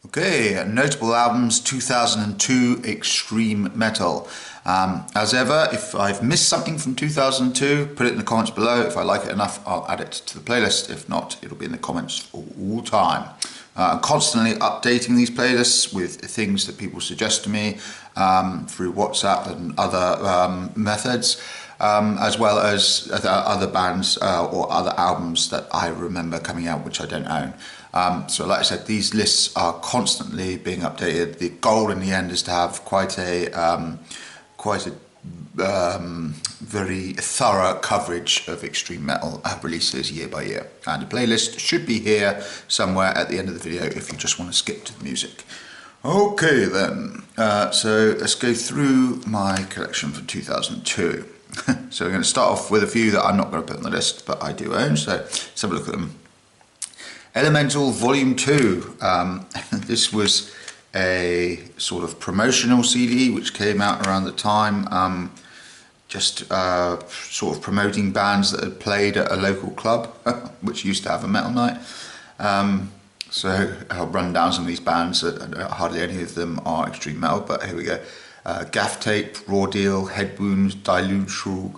Okay, notable albums 2002 extreme metal. As ever, if I've missed something from 2002, put it in the comments below. If I like it enough, I'll add it to the playlist. If not, it'll be in the comments for all time. I'm constantly updating these playlists with things that people suggest to me through WhatsApp and other methods, as well as other bands or other albums that I remember coming out which I don't own. So like I said, these lists are constantly being updated. The goal in the end is to have quite a very thorough coverage of extreme metal releases year by year. And the playlist should be here somewhere at the end of the video if you just want to skip to the music. Okay then, so let's go through my collection from 2002. So we're going to start off with a few that I'm not going to put on the list, but I do own, so let's have a look at them. Elemental Volume 2. This was a sort of promotional CD which came out around the time, just sort of promoting bands that had played at a local club which used to have a metal night. So I'll run down some of these bands. Hardly any of them are extreme metal, but here we go. Gaff Tape, Raw Deal, Head Wounds, Dilutural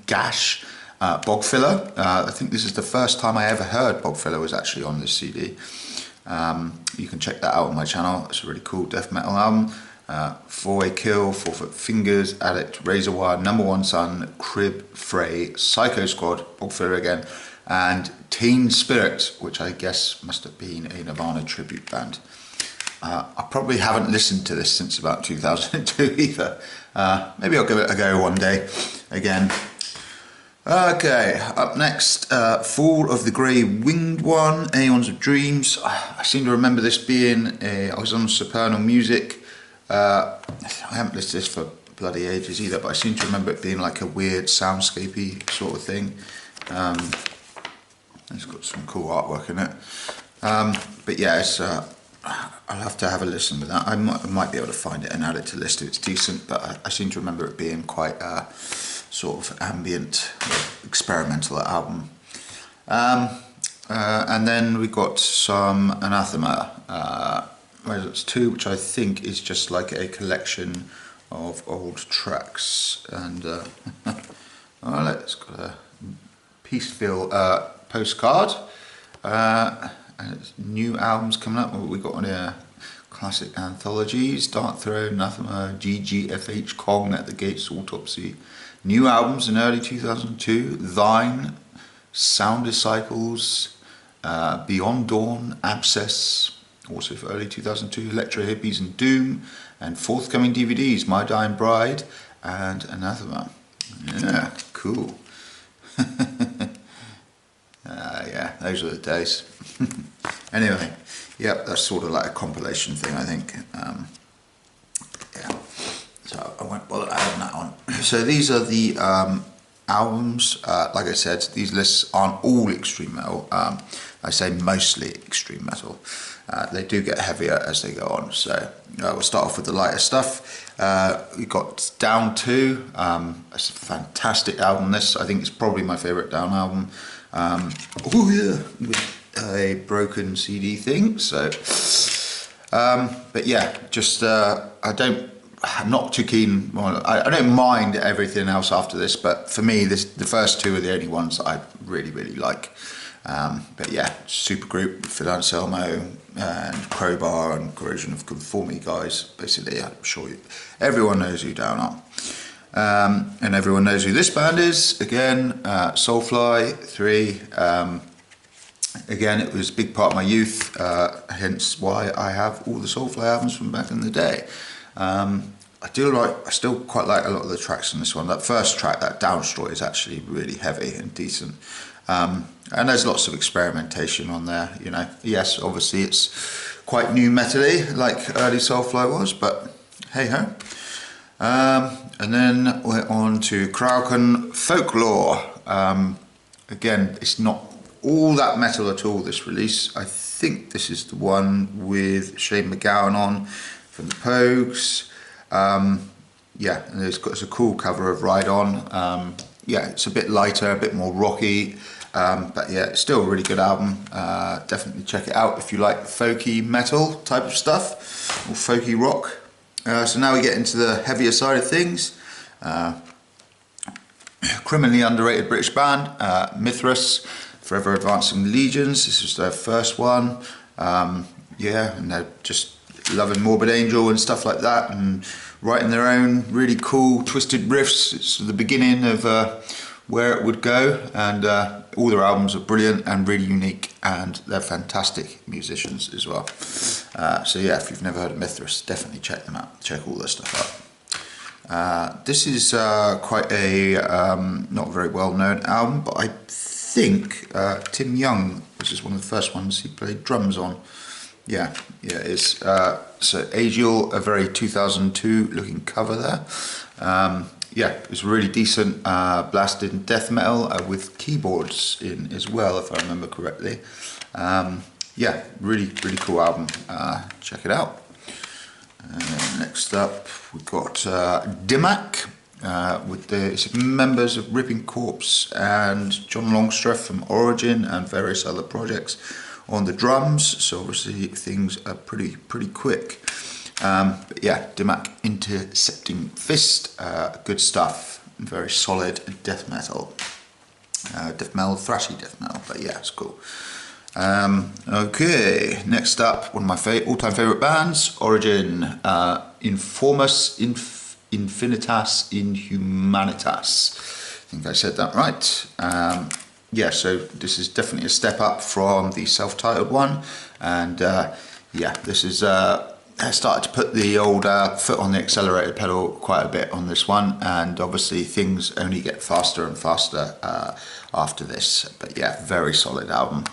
Gash, Bog Filler. I think this is the first time I ever heard Bog Filler was actually on this CD. You can check that out on my channel. It's a really cool death metal album. Four-Way Kill, 4 Foot Fingers, Addict, Razor Wire, Number One Son, Crib, Fray, Psycho Squad, Bog Filler again, and Teen Spirit, which I guess must have been a Nirvana tribute band. I probably haven't listened to this since about 2002 either. Maybe I'll give it a go one day again. Okay, up next, Fall of the Grey Winged One, Aeons of Dreams. I seem to remember this being I was on Supernal Music. I haven't listened to this for bloody ages either, but I seem to remember it being like a weird soundscapey sort of thing. It's got some cool artwork in it. But yeah, it's I'll have to have a listen with that. I might be able to find it and add it to the list if it's decent, but I seem to remember it being quite sort of ambient, experimental album. And then we got some Anathema, Resonance 2, which I think is just like a collection of old tracks. And it's got a Peaceville postcard. And it's new albums coming up. What we got on here? Classic anthologies, Dark Throne, Anathema, GGFH, Kong, At the Gates, Autopsy. New albums in early 2002, Thine, Sound Disciples, Beyond Dawn, Abscess, also for early 2002, Electro Hippies and Doom, and forthcoming DVDs, My Dying Bride and Anathema. Yeah, cool. Yeah, those are the days. Anyway, yep, that's sort of like a compilation thing, I think. Yeah, so I won't bother adding that on. So these are the albums. Like I said, these lists aren't all extreme metal. I say mostly extreme metal. They do get heavier as they go on. So we'll start off with the lighter stuff. We got Down 2. It's a fantastic album. This, I think, is probably my favourite Down album. Oh yeah, with a broken CD thing. So, but yeah, just I'm not too keen. Well, I don't mind everything else after this, but for me, the first two are the only ones that I really like. But yeah, supergroup, Phil Anselmo and Crowbar and Corrosion of Conformity guys. Basically, I'm sure everyone knows who Down are. And everyone knows who this band is. Again, Soulfly 3. Again, it was a big part of my youth, hence why I have all the Soulfly albums from back in the day. I still quite like a lot of the tracks on this one. That first track, that Downstroy, is actually really heavy and decent. And there's lots of experimentation on there, you know. Yes, obviously it's quite new metal-y, like early Soulfly was, but hey-ho. And then we're on to Kraken Folklore. Again, it's not all that metal at all, this release. I think this is the one with Shane MacGowan on from the Pogues. Yeah, and it's a cool cover of Ride On. Yeah, it's a bit lighter, a bit more rocky. but yeah, it's still a really good album. Definitely check it out if you like folky metal type of stuff, or folky rock. So now we get into the heavier side of things. Criminally underrated British band, Mithras, Forever Advancing Legions. This was their first one. Yeah, and they're just loving Morbid Angel and stuff like that, and writing their own really cool twisted riffs. It's the beginning of where it would go, and all their albums are brilliant and really unique, and they're fantastic musicians as well. So yeah, if you've never heard of Mithras, definitely check them out. Check all their stuff out. This is quite a not very well known album, but I think Tim Young, which is one of the first ones he played drums on. Yeah, it is. So Agial, a very 2002 looking cover there. Yeah, it's really decent blasted death metal with keyboards in as well, if I remember correctly. Yeah, really cool album. Check it out. Next up, we've got Dimmak with the members of Ripping Corpse and John Longstreth from Origin and various other projects on the drums. So obviously things are pretty quick. But yeah, Dimmak Intercepting Fist, good stuff, very solid death metal, thrashy death metal, but yeah, it's cool. Okay, next up, one of my all-time favourite bands, Origin, Informus Infinitas Inhumanitas. I think I said that right. Yeah, so this is definitely a step up from the self-titled one, and yeah, this is I started to put the old foot on the accelerator pedal quite a bit on this one, and obviously things only get faster and faster after this. But yeah, very solid album.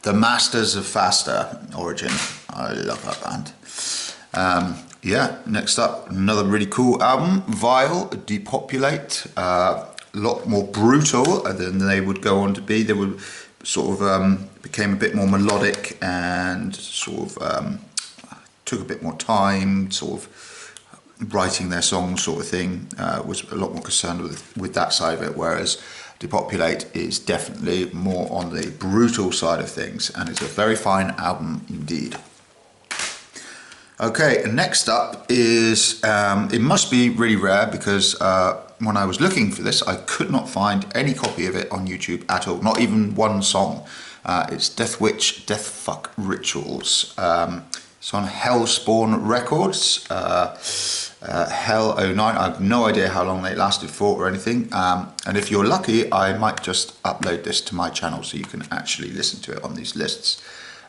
The Masters of Faster, Origin. I love that band. Yeah, next up, another really cool album, Vile, Depopulate. A lot more brutal than they would go on to be. They would sort of became a bit more melodic and sort of took a bit more time, sort of writing their songs, sort of thing. Was a lot more concerned with that side of it, whereas Depopulate is definitely more on the brutal side of things, and it's a very fine album indeed. Okay, next up is, it must be really rare because when I was looking for this, I could not find any copy of it on YouTube at all, not even one song. It's Death Witch, Death Fuck Rituals. It's on Hellspawn Records, Hell 09. I have no idea how long they lasted for or anything. And if you're lucky, I might just upload this to my channel so you can actually listen to it on these lists.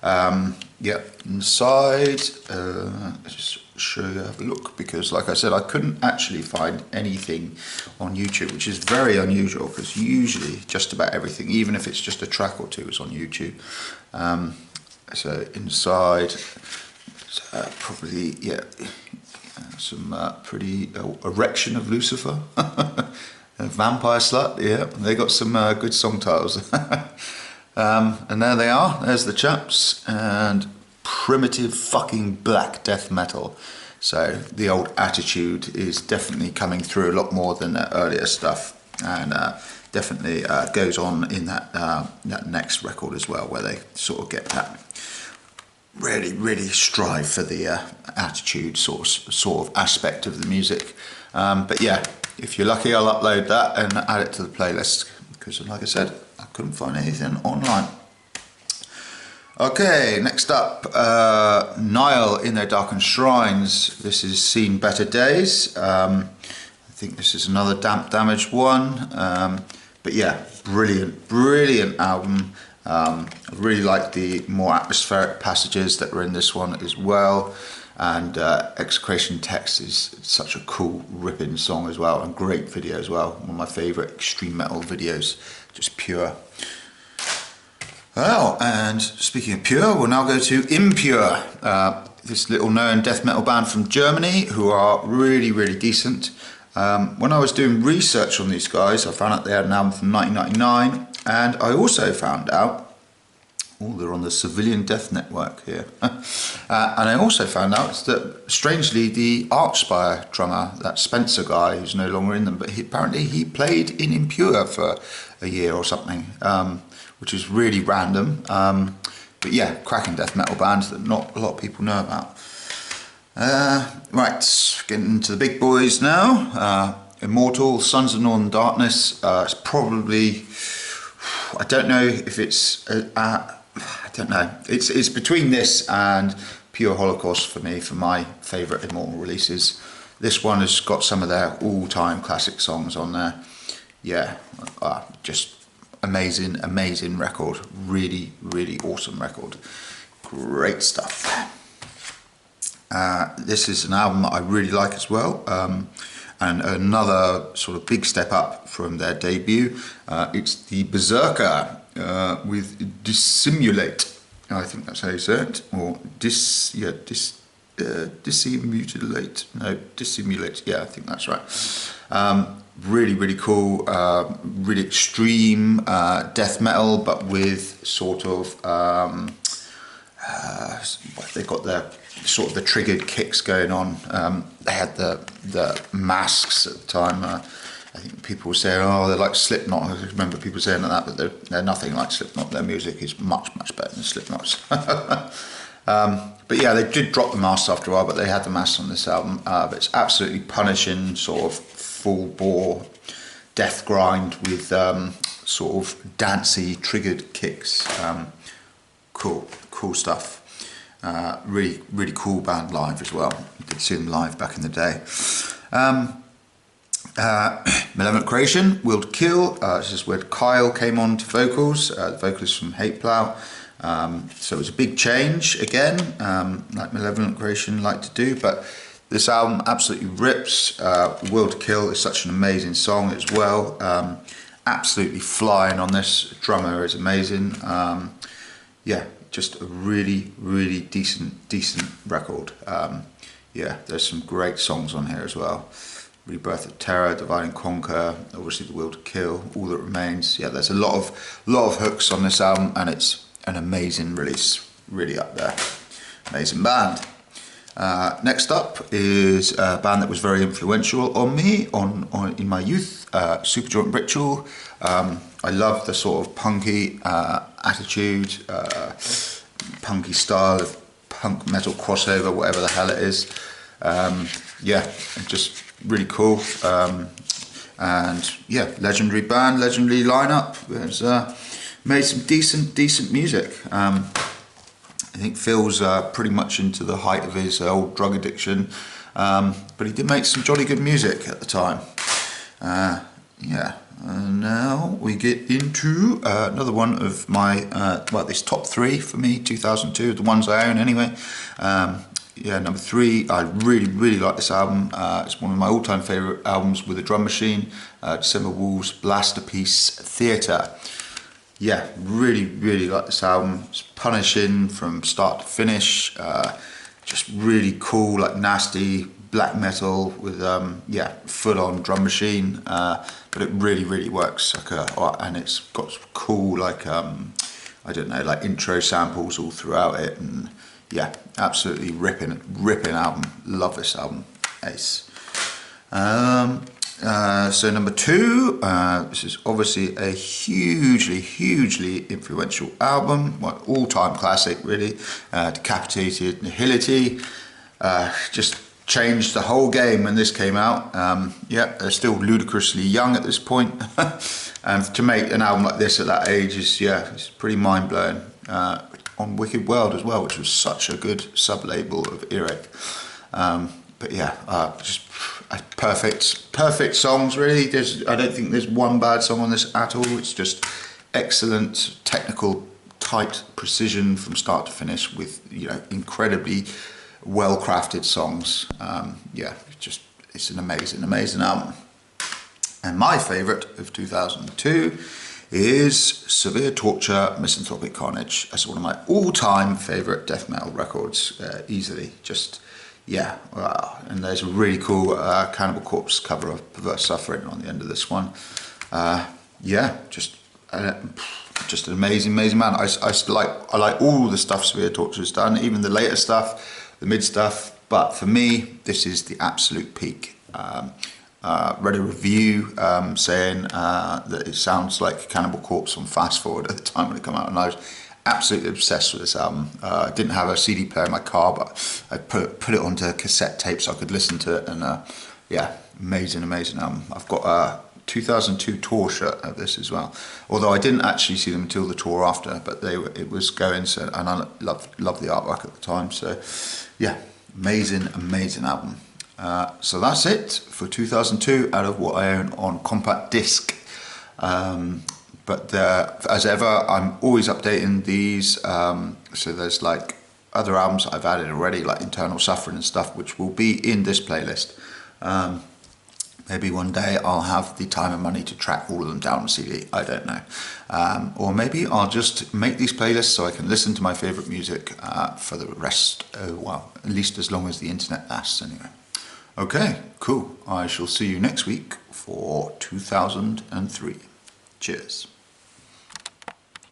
Yeah, inside, let's just show you, have a look, because like I said, I couldn't actually find anything on YouTube, which is very unusual, because usually just about everything, even if it's just a track or two, is on YouTube. So inside, probably, yeah, some pretty Erection of Lucifer, Vampire Slut, yeah, they got some good song titles. And there they are, there's the chaps, and primitive fucking black death metal. So the old attitude is definitely coming through a lot more than the earlier stuff, and definitely goes on in that next record as well, where they sort of get that really strive for the attitude sort of aspect of the music. But yeah, if you're lucky, I'll upload that and add it to the playlist, because like I said, I couldn't find anything online. Okay, next up, Nile in Their Darkened Shrines. This is Seen Better Days. I think this is another Damp Damaged one. But yeah, brilliant album. I really like the more atmospheric passages that were in this one as well. And Execration Text is such a cool ripping song as well, and great video as well. One of my favourite extreme metal videos, just pure. Well, and speaking of pure, we'll now go to Impure, this little known death metal band from Germany who are really decent. When I was doing research on these guys, I found out they had an album from 1999, and I also found out Oh, they're on the Civilian Death Network here. And I also found out that, strangely, the Archspire drummer, that Spencer guy, who's no longer in them, but apparently he played in Impure for a year or something, which is really random. But yeah, cracking death metal band that not a lot of people know about. Right, getting into the big boys now. Immortal, Sons of Northern Darkness. It's probably, I don't know if it's, I don't know. It's between this and Pure Holocaust for me, for my favourite Immortal releases. This one has got some of their all-time classic songs on there. Yeah, just amazing, amazing record. Really, really awesome record. Great stuff. This is an album that I really like as well. And another sort of big step up from their debut. It's the Berserker with Dissimulate. I think that's how you say it. Or Dissimulate. No, Dissimulate. Yeah, I think that's right. Really, really cool. Really extreme death metal, but with sort of they got their sort of the triggered kicks going on. They had the masks at the time. I think people were saying, oh, they're like Slipknot. I remember people saying that, but they're nothing like Slipknot. Their music is much, much better than Slipknot's. But yeah, they did drop the masks after a while, but they had the masks on this album. But it's absolutely punishing, sort of full-bore death grind with sort of dancey, triggered kicks. Cool stuff. Really, really cool band live as well. You did see them live back in the day. Malevolent Creation, Will to Kill. This is where Kyle came on to vocals, the vocalist from Hate Plow. So it was a big change again, like Malevolent Creation like to do, but this album absolutely rips. Will to Kill is such an amazing song as well. Absolutely flying on this. Drummer is amazing. Yeah, just a really, really decent record. Yeah, there's some great songs on here as well. Rebirth of Terror, Divide and Conquer, obviously The Will to Kill, All That Remains. Yeah, there's a lot of hooks on this album, and it's an amazing release, really up there. Amazing band. Next up is a band that was very influential on me in my youth, Superjoint Ritual. I love the sort of punky attitude, punky style of punk metal crossover, whatever the hell it is. Yeah, just really cool. And yeah, legendary band, legendary lineup. It's made some decent music. I think Phil's pretty much into the height of his old drug addiction, but he did make some jolly good music at the time. Yeah, and now we get into another one of my, well, this top three for me, 2002, the ones I own anyway. Yeah, number 3, I really like this album. It's one of my all-time favourite albums with a drum machine, December Wolves' Blasterpiece Theatre. Yeah, really like this album. It's punishing from start to finish. Just really cool, like nasty black metal with yeah, full-on drum machine. But it really works. And it's got cool, like I don't know, like intro samples all throughout it, and yeah, absolutely ripping album. Love this album. Ace. So number 2, this is obviously a hugely influential album, well, all-time classic really. Decapitated Nihility. Just changed the whole game when this came out. Yeah, they're still ludicrously young at this point. And to make an album like this at that age is, yeah, it's pretty mind-blowing. On Wicked World as well, which was such a good sub-label of Earache. But yeah, just perfect songs really. I don't think there's one bad song on this at all. It's just excellent technical, tight precision from start to finish with, you know, incredibly well-crafted songs. Yeah, it's an amazing album. And my favourite of 2002 is Severe Torture, Misanthropic Carnage. That's one of my all-time favourite death metal records, easily. Just, yeah, and there's a really cool Cannibal Corpse cover of Perverse Suffering on the end of this one. Yeah, just just an amazing man. I like all the stuff Severe Torture has done, even the later stuff, the mid stuff, but for me, this is the absolute peak. Read a review saying that it sounds like Cannibal Corpse on Fast Forward at the time when it came out, and I was absolutely obsessed with this album. I didn't have a CD player in my car, but I put it onto cassette tape so I could listen to it, and yeah, amazing album. I've got a 2002 tour shirt of this as well, although I didn't actually see them until the tour after, but it was going, so, and I loved the artwork at the time, so yeah, amazing album. So that's it for 2002 out of what I own on compact disc. But as ever, I'm always updating these. So there's like other albums I've added already, like Internal Suffering and stuff, which will be in this playlist. Maybe one day I'll have the time and money to track all of them down on CD, I don't know. Or maybe I'll just make these playlists so I can listen to my favourite music for the rest, well, at least as long as the internet lasts anyway. Okay, cool. I shall see you next week for 2003. Cheers.